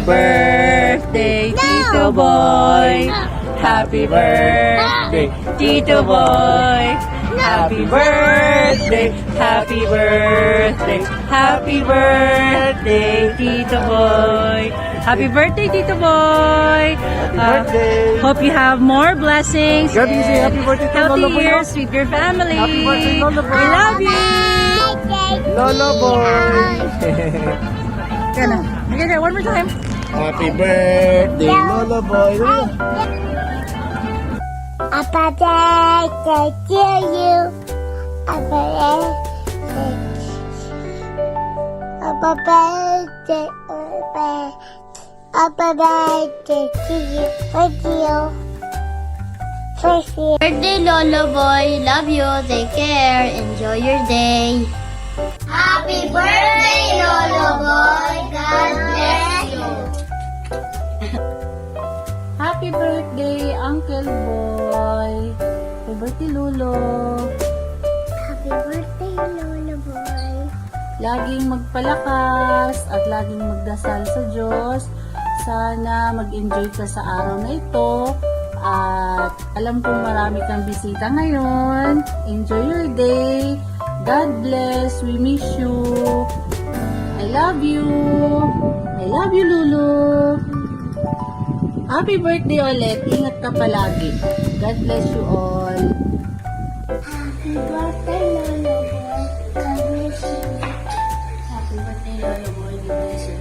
Happy birthday, Tito Boy! Happy birthday, Tito Boy! Happy birthday, happy birthday, happy birthday, Tito Boy! Happy birthday, Tito Boy! birthday. Hope you have more blessings Gabi, say and happy birthday to healthy Lolo Boy. years with your family. Happy birthday, Lolo Boy. We love you! Lolo Boy. Gana. Okay, one more time. Happy birthday, Lolo Boy. Happy birthday to you. Happy birthday. Happy birthday. Happy birthday to you. Thank you. Thank you. Birthday, Lolo Boy. Love you. Take care. Enjoy your day. Happy birthday, Lolo Boy. God bless you. Happy birthday, Uncle Boy. Happy birthday, Lolo. Happy birthday, Lolo Boy. Laging magpalakas at laging magdasal sa Diyos. Sana mag-enjoy ka sa araw na ito. At alam kong marami kang bisita ngayon. Enjoy your day. God bless. We miss you. I love you. I love you, Lulu. Happy birthday ulit. Ingat ka palagi. God bless you all. Happy birthday, Lolo Boy. God bless you. Happy birthday, Lolo Boy. God bless you.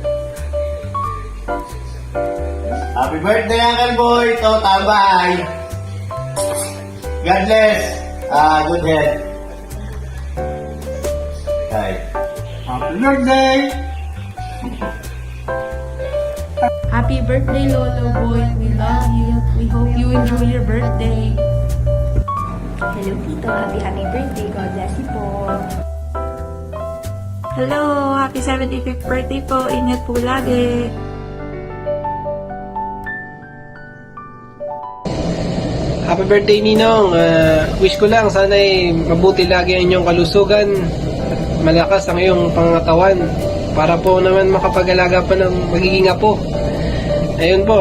Happy birthday, Uncle Boy. Ito, tambay. God bless. Good health. Hi. Happy birthday. Happy birthday, Lolo Boy. We love you. We hope you enjoy your birthday. Hello, Tito. Happy birthday. God bless you po. Hello! Happy 75th birthday po! Ingat po lagi! Happy birthday, Ninong. Wish ko lang sana'y mabuti lagi ang inyong kalusugan. Malakas ang iyong pangatawan para po naman makapag-alaga pa ng magiging apo. Ayun po,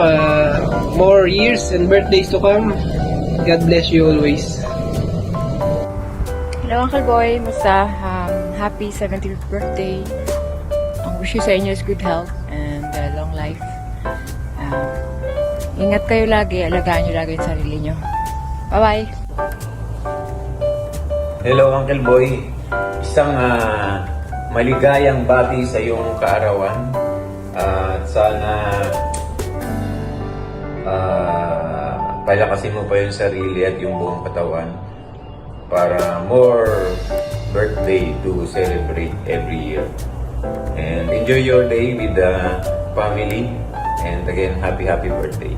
more years and birthdays to come. God bless you always. Hello, Uncle Boy. Musta? Happy 70th birthday. Ang wish ko sa inyo is good health and long life. Ingat kayo lagi. Alagaan nyo lagi yung sarili nyo. Bye-bye. Hello, Uncle Boy. Isang maligayang bati sa iyong kaarawan. At sana palakasin mo pa yung sarili at yung buong katawan para more birthday to celebrate every year. And enjoy your day with the family. And again, happy birthday.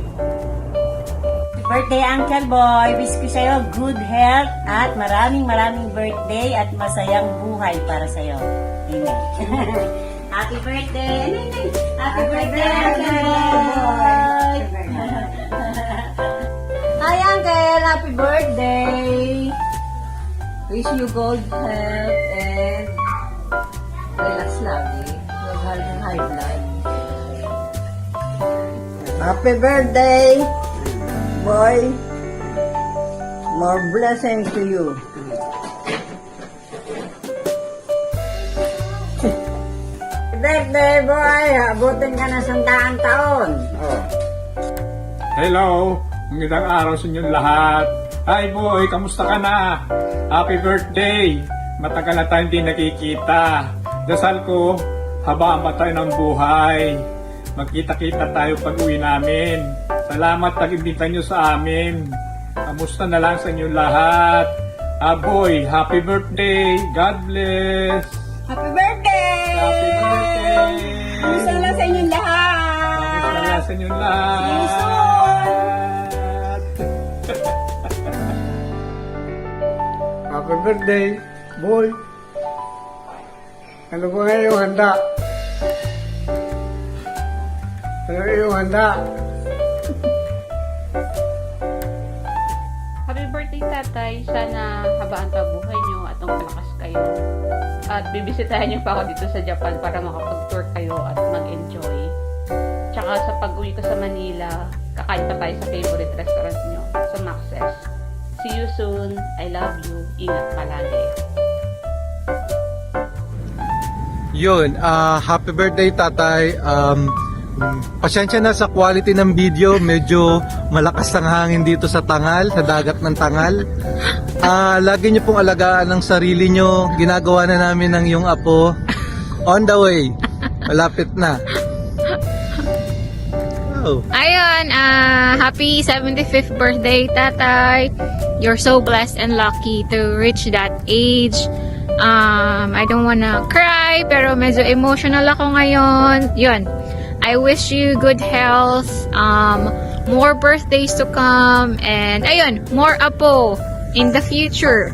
Birthday, Uncle Boy. Wish ko sa'yo good health at maraming birthday at masayang buhay para sa'yo. Amen. Happy birthday! Happy birthday, Uncle Boy! Hi, Uncle! Happy birthday! Wish you good health and relax lagi. Huwag ng high blood. Happy birthday, boy. More blessings to you. Birthday, boy. Abutin ka na 100 taon. Oh. Hello. Magandang araw sa inyong lahat. Hi, boy. Kamusta ka na? Happy birthday. Matagal na tayo hindi nakikita. Dasal ko, habaan pa tayo ng buhay. Magkita-kita tayo pag uwi namin. Salamat pag-imbita nyo sa amin. Kamusta na lang sa inyong lahat. Boy, happy birthday. God bless. Happy birthday! Happy birthday. Kamusta na sa inyong lahat? Kamusta na sa inyong lahat. See you soon. Happy birthday, boy. Ano po nga yung handa? Ano yung handa? Happy birthday, Tatay. Sana habaan pa buhay nyo at malakas kayo. At bibisitahin nyo pa ako dito sa Japan para makapag-tour kayo at mag-enjoy. Tsaka pag uwi ko sa Manila, kakain pa tayo sa favorite restaurant nyo, sa Max's. See you soon. I love you. Ingat palagi. Yun, happy birthday tatay. Pasensya na sa quality ng video, medyo malakas ang hangin dito sa Tangal, sa dagat ng Tangal. Lagi niyo pong alagaan ang sarili niyo. Ginagawa na namin ng yung apo. On the way. Malapit na. Oh. Ayun, happy 75th birthday, tatay. You're so blessed and lucky to reach that age. I don't wanna cry, pero medyo emotional ako ngayon. Yun, I wish you good health, more birthdays to come, and ayun, more apo in the future.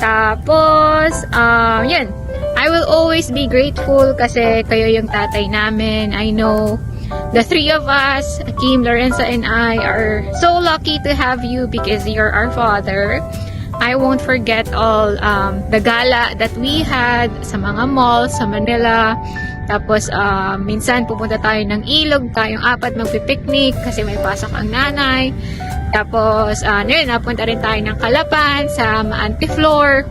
Tapos, yun, I will always be grateful kasi kayo yung tatay namin. I know the three of us, Kim, Lorenza, and I, are so lucky to have you because you're our father. I won't forget all the gala that we had sa mga malls sa Manila. Tapos, minsan pupunta tayo ng ilog, tayong apat magpipiknik kasi may pasok ang nanay. Tapos, yun, napunta rin tayo ng Calapan sa Antiflor.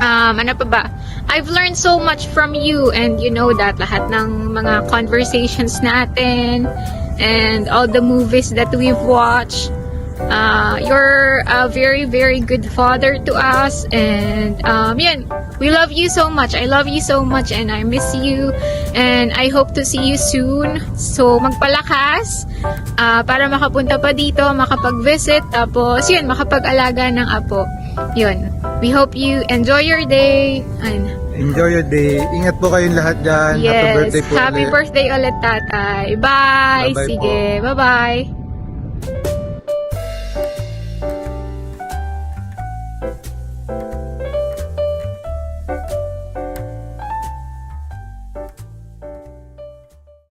Ano pa ba? I've learned so much from you, and you know that lahat ng mga conversations natin and all the movies that we've watched. You're a very, very good father to us, and yun, we love you so much. I love you so much, and I miss you, and I hope to see you soon. So, magpalakas para makapunta pa dito, makapag-visit, tapos yun, makapag-alaga ng apo. Yun. We hope you enjoy your day. And Enjoy your day. Ingat po kayong lahat dyan. yes, Happy birthday po happy ulit. birthday ulit, tatay. Bye. Bye-bye Sige, po. bye-bye.